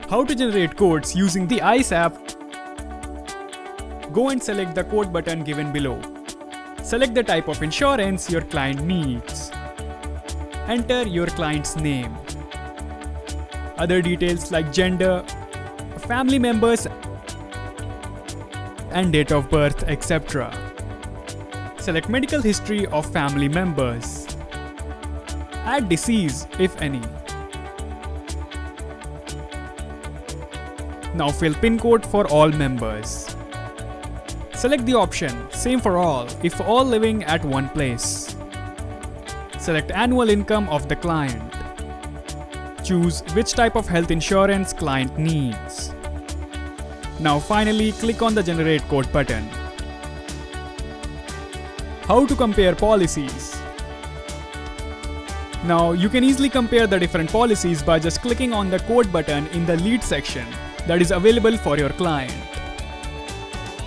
How to generate quotes using the ICE app? Go and select the quote button given below. Select the type of insurance your client needs. Enter your client's name. Other details like gender, family members, and date of birth, etc. Select medical history of family members. Add disease, if any. Now fill PIN code for all members. Select the option Same for all if all living at one place. Select annual income of the client. Choose which type of health insurance client needs. Now finally click on the Generate Quote button. How to compare policies? Now you can easily compare the different policies by just clicking on the quote button in the lead section that is available for your client.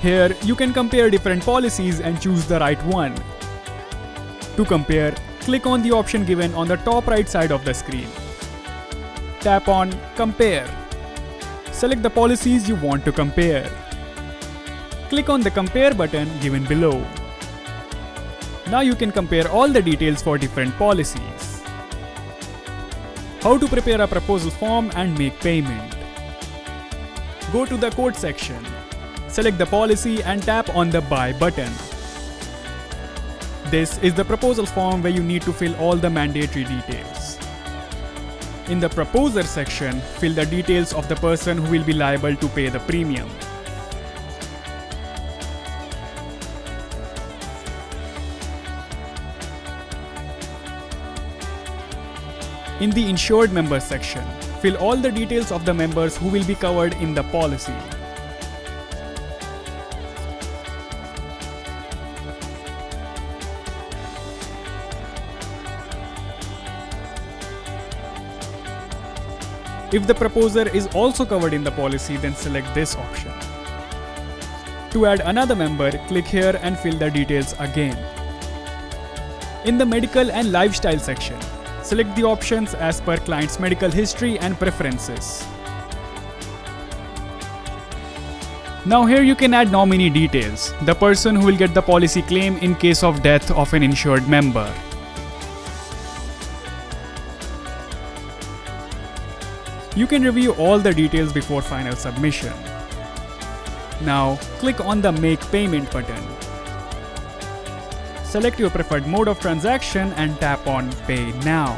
Here you can compare different policies and choose the right one. To compare, click on the option given on the top right side of the screen. Tap on Compare. Select the policies you want to compare. Click on the Compare button given below. Now you can compare all the details for different policies. How to prepare a proposal form and make payment? Go to the quote section. Select the policy and tap on the Buy button. This is the proposal form where you need to fill all the mandatory details. In the Proposer section, fill the details of the person who will be liable to pay the premium. In the Insured Members section, fill all the details of the members who will be covered in the policy. If the proposer is also covered in the policy, then select this option. To add another member, click here and fill the details again. In the Medical and Lifestyle section, select the options as per client's medical history and preferences. Now here you can add nominee details, the person who will get the policy claim in case of death of an insured member. You can review all the details before final submission. Now click on the Make Payment button. Select your preferred mode of transaction and tap on Pay Now.